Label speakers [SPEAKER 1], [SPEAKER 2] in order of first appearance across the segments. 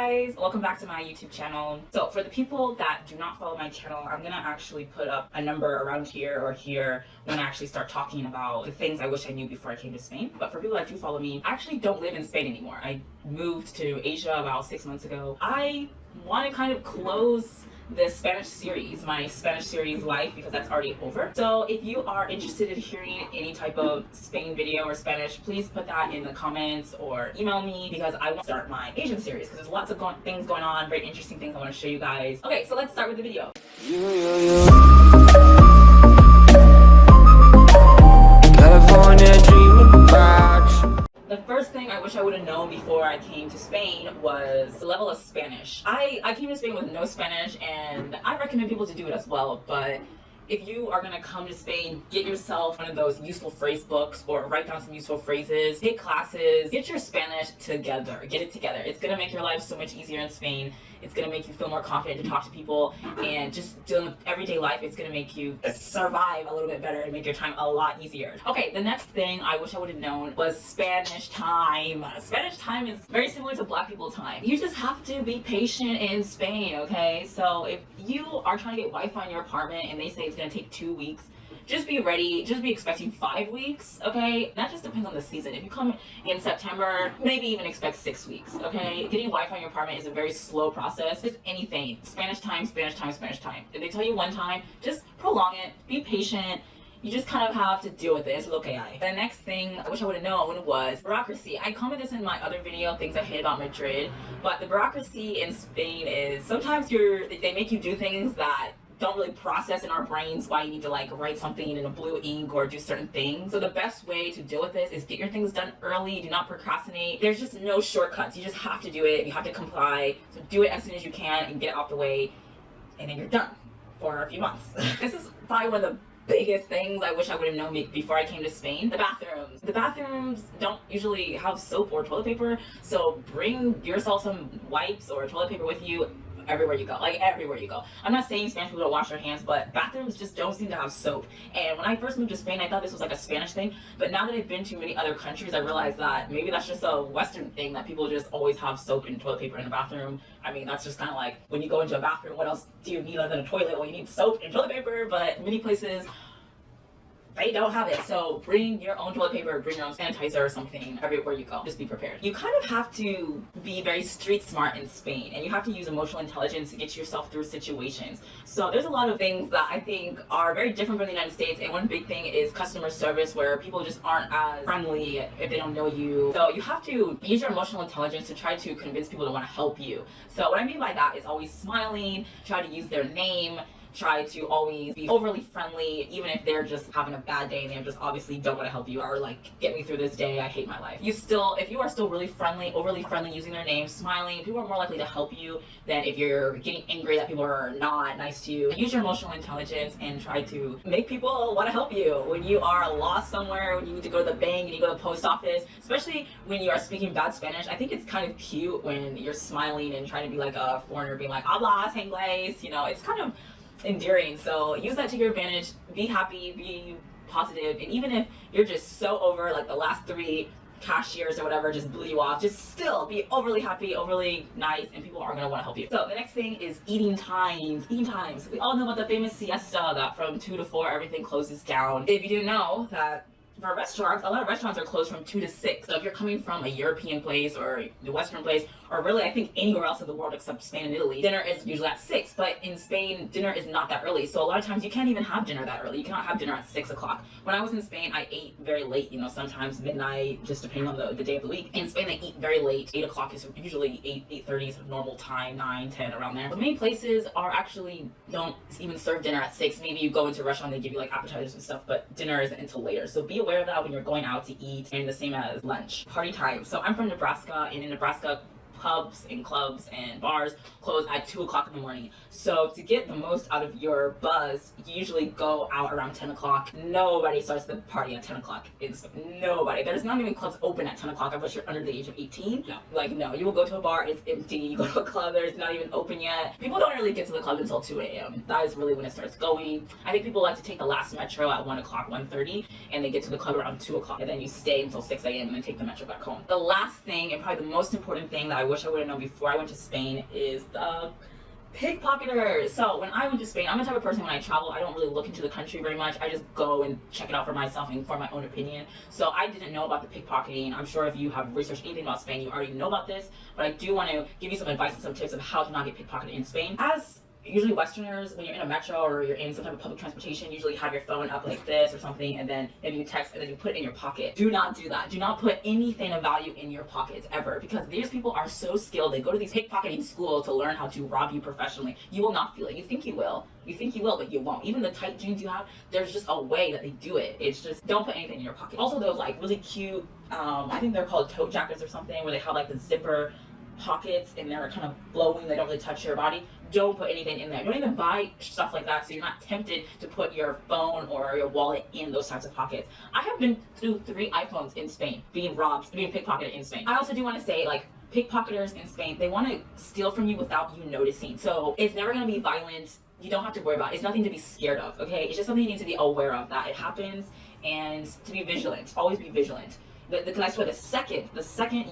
[SPEAKER 1] guys, welcome back to my YouTube channel. So for the people that do not follow my channel, I'm gonna actually put up a number around here or here when I actually start talking about the things I wish I knew before I came to Spain. But for people that do follow me, I actually don't live in Spain anymore. I moved to Asia about 6 months ago. I want to kind of close this Spanish series, my Spanish series life, because that's already over. So if you are interested in hearing any type of Spain video or Spanish, please put that in the comments or email me, because I want to start my Asian series because there's lots of things going on, very interesting things I want to show you guys. Okay, so let's start with the video. The first thing I wish I would have known before I came to Spain was the level of Spanish. I came to Spain with no Spanish, and I recommend people to do it as well, but if you are gonna come to Spain, get yourself one of those useful phrase books or write down some useful phrases, take classes, get your Spanish together, get it together. It's gonna make your life so much easier in Spain. It's gonna make you feel more confident to talk to people, and just dealing with everyday life, it's gonna make you survive a little bit better and make your time a lot easier. Okay, the next thing I wish I would have known was Spanish time. Spanish time is very similar to Black people time. You just have to be patient in Spain, okay? So if you are trying to get Wi-Fi in your apartment and they say it's gonna take 2 weeks, just be ready, just be expecting 5 weeks, okay? That just depends on the season. If you come in September, maybe even expect 6 weeks, okay? Getting Wi-Fi in your apartment is a very slow process. Just anything, Spanish time, Spanish time, Spanish time. If they tell you one time, just prolong it, be patient. You just kind of have to deal with it. It's okay. The next thing I wish I would have known was bureaucracy. I commented this in my other video, things I hate about Madrid, but the bureaucracy in Spain is sometimes they make you do things that don't really process in our brains why you need to like write something in a blue ink or do certain things. So the best way to deal with this is get your things done early, do not procrastinate. There's just no shortcuts. You just have to do it. You have to comply. So do it as soon as you can and get it out the way, and then you're done for a few months. This is probably one of the biggest things I wish I would have known before I came to Spain. The bathrooms. The bathrooms don't usually have soap or toilet paper, so bring yourself some wipes or toilet paper with you everywhere you go, like everywhere you go. I'm not saying Spanish people don't wash their hands, but bathrooms just don't seem to have soap. And when I first moved to Spain, I thought this was like a Spanish thing, but now that I've been to many other countries, I realized that maybe that's just a Western thing, that people just always have soap and toilet paper in the bathroom. I mean, that's just kind of like, when you go into a bathroom, what else do you need other than a toilet? Well, you need soap and toilet paper, but many places they don't have it. So bring your own toilet paper, bring your own sanitizer or something everywhere you go. Just be prepared. You kind of have to be very street smart in Spain, and you have to use emotional intelligence to get yourself through situations. So there's a lot of things that I think are very different from the United States, and one big thing is customer service, where people just aren't as friendly if they don't know you. So you have to use your emotional intelligence to try to convince people to want to help you. So what I mean by that is always smiling, try to use their name, try to always be overly friendly, even if they're just having a bad day and they just obviously don't want to help you, or like, get me through this day, I hate my life. If you are still really friendly, overly friendly, using their name, smiling, people are more likely to help you than if you're getting angry that people are not nice to you. Use your emotional intelligence and try to make people want to help you. When you are lost somewhere, when you need to go to the bank, you need to go to the post office, especially when you are speaking bad Spanish, I think it's kind of cute when you're smiling and trying to be like a foreigner, being like, hablas inglés, you know, it's kind of endearing. So use that to your advantage. Be happy, be positive, and even if you're just so over, like the last 3 cashiers or whatever just blew you off, just still be overly happy, overly nice, and people are going to want to help you. So the next thing is eating times. We all know about the famous siesta, that from 2 to 4 everything closes down. If you didn't know that, for restaurants, a lot of restaurants are closed from 2 to 6. So if you're coming from a European place or the Western place, or really I think anywhere else in the world except Spain and Italy, dinner is usually at 6. But in Spain, dinner is not that early. So a lot of times you can't even have dinner that early. You cannot have dinner at 6 o'clock. When I was in Spain, I ate very late, you know, sometimes midnight, just depending on the day of the week. In Spain, they eat very late. 8 o'clock is usually 8:30 is normal time, 9, 10, around there. But many places are actually don't even serve dinner at 6. Maybe you go into a restaurant, they give you like appetizers and stuff, but dinner isn't until later. So be aware of that when you're going out to eat, and the same as lunch. Party time. So I'm from Nebraska, and in Nebraska, pubs and clubs and bars close at 2 o'clock in the morning. So to get the most out of your buzz, you usually go out around 10 o'clock. Nobody starts the party at 10 o'clock. It's nobody. There's not even clubs open at 10 o'clock unless you're under the age of 18. No. Like, no. You will go to a bar, it's empty. You go to a club, there's not even open yet. People don't really get to the club until 2 a.m. That is really when it starts going. I think people like to take the last metro at 1 o'clock, 1:30, and they get to the club around 2 o'clock. And then you stay until 6 a.m. and then take the metro back home. The last thing, and probably the most important thing that I wish I would have known before I went to Spain is the pickpocketers. So when I went to Spain, I'm the type of person when I travel, I don't really look into the country very much. I just go and check it out for myself and form my own opinion. So I didn't know about the pickpocketing. I'm sure if you have researched anything about Spain, you already know about this. But I do want to give you some advice and some tips of how to not get pickpocketed in Spain. As usually Westerners, when you're in a metro or you're in some type of public transportation, usually have your phone up like this or something, and then maybe you text and then you put it in your pocket. Do not do that. Do not put anything of value in your pockets ever, because these people are so skilled. They go to these pickpocketing schools to learn how to rob you professionally. You will not feel it. You think you will. You think you will, but you won't. Even the tight jeans you have, there's just a way that they do it. It's just, don't put anything in your pocket. Also those like really cute, I think they're called tote jackets or something, where they have like the zipper pockets and they're kind of flowing, they don't really touch your body. Don't put anything in there. Don't even buy stuff like that so you're not tempted to put your phone or your wallet in those types of pockets. I have been through 3 iPhones in Spain being robbed, being pickpocketed in Spain. I also do want to say, like, pickpocketers in Spain, they want to steal from you without you noticing. So it's never going to be violent. You don't have to worry about it. It's nothing to be scared of, okay? It's just something you need to be aware of, that it happens, and to be vigilant. Always be vigilant. Because I swear, the second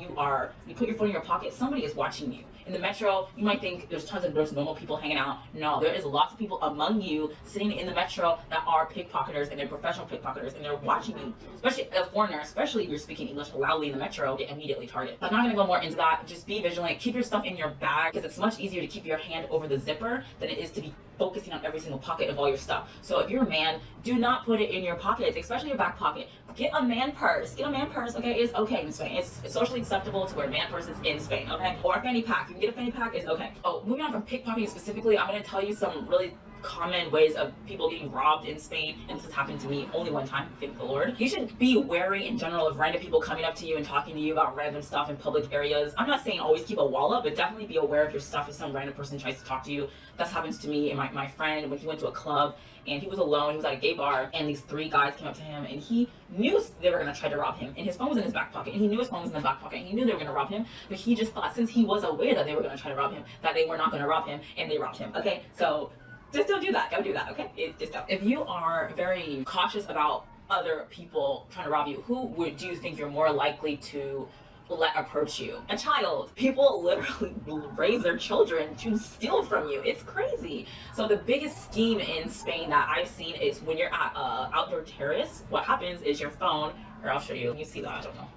[SPEAKER 1] you put your phone in your pocket, somebody is watching you. In the metro, you might think there's normal people hanging out. No, there is lots of people among you sitting in the metro that are pickpocketers, and they're professional pickpocketers, and they're watching you. Especially a foreigner, especially if you're speaking English loudly in the metro, they immediately target. I'm not gonna go more into that. Just be vigilant. Keep your stuff in your bag, because it's much easier to keep your hand over the zipper than it is to be focusing on every single pocket of all your stuff. So if you're a man, do not put it in your pockets, especially your back pocket. Get a man purse. Get a man purse, okay? It's okay in Spain. It's socially acceptable to wear man purses in Spain, okay? Or a fanny pack. You can get a fanny pack, it's okay. Oh, moving on from pickpocketing specifically, I'm gonna tell you some really common ways of people getting robbed in Spain, and this has happened to me only one time, thank the Lord. You should be wary in general of random people coming up to you and talking to you about random stuff in public areas. I'm not saying always keep a wallet, but definitely be aware of your stuff if some random person tries to talk to you. That's happens to me and my friend when he went to a club and he was alone, he was at a gay bar, and these 3 guys came up to him and he knew they were gonna try to rob him, and his phone was in his back pocket, and he knew his phone was in the back pocket, and he knew they were gonna rob him, but he just thought, since he was aware that they were gonna try to rob him, that they were not gonna rob him, and they robbed him, okay? So just don't do that. Don't do that, okay? Just don't. If you are very cautious about other people trying to rob you, who do you think you're more likely to let approach you? A child. People literally raise their children to steal from you. It's crazy. So the biggest scheme in Spain that I've seen is when you're at an outdoor terrace, what happens is your phone, or I'll show you, you see that, I don't know.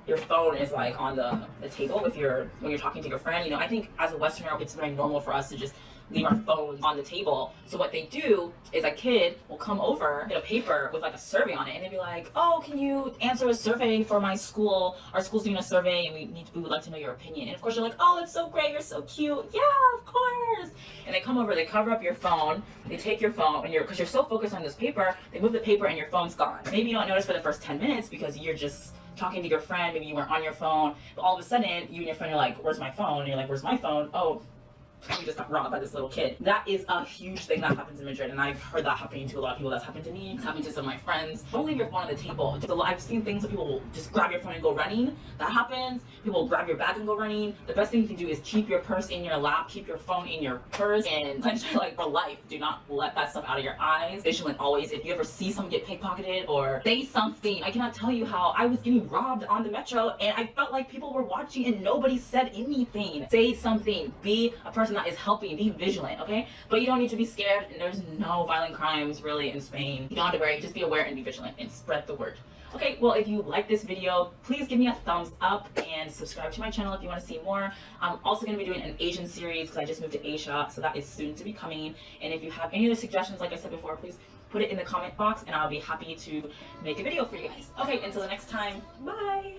[SPEAKER 1] Your phone is like on the table when you're talking to your friend. You know, I think as a Westerner, it's very normal for us to just leave our phones on the table. So what they do is a kid will come over, get a paper with like a survey on it, and they'd be like, oh, can you answer a survey for my school? Our school's doing a survey and we would like to know your opinion. And of course you're like, oh, that's so great, you're so cute. Yeah, of course. And they come over, they cover up your phone, they take your phone, and because you're so focused on this paper, they move the paper and your phone's gone. Maybe you don't notice for the first 10 minutes because you're just talking to your friend, maybe you weren't on your phone, but all of a sudden you and your friend are like, where's my phone? And you're like, where's my phone? Oh, we just got robbed by this little kid. That is a huge thing that happens in Madrid, and I've heard that happening to a lot of people. That's happened to me. It's happened to some of my friends. Don't leave your phone on the table. I've seen things where people will just grab your phone and go running. That happens. People will grab your bag and go running. The best thing you can do is keep your purse in your lap, keep your phone in your purse, and like for life, do not let that stuff out of your eyes. Vigilant always. If you ever see someone get pickpocketed or say something, I cannot tell you how I was getting robbed on the metro and I felt like people were watching and nobody said anything. Say something. Be a person that is helping. Be vigilant, okay? But you don't need to be scared, and there's no violent crimes really in Spain. You don't have to worry, just be aware and be vigilant and spread the word. Okay, well, if you like this video, please give me a thumbs up and subscribe to my channel if you want to see more. I'm also going to be doing an Asian series because I just moved to Asia, so that is soon to be coming. And if you have any other suggestions, like I said before, please put it in the comment box and I'll be happy to make a video for you guys. Okay, until the next time, bye!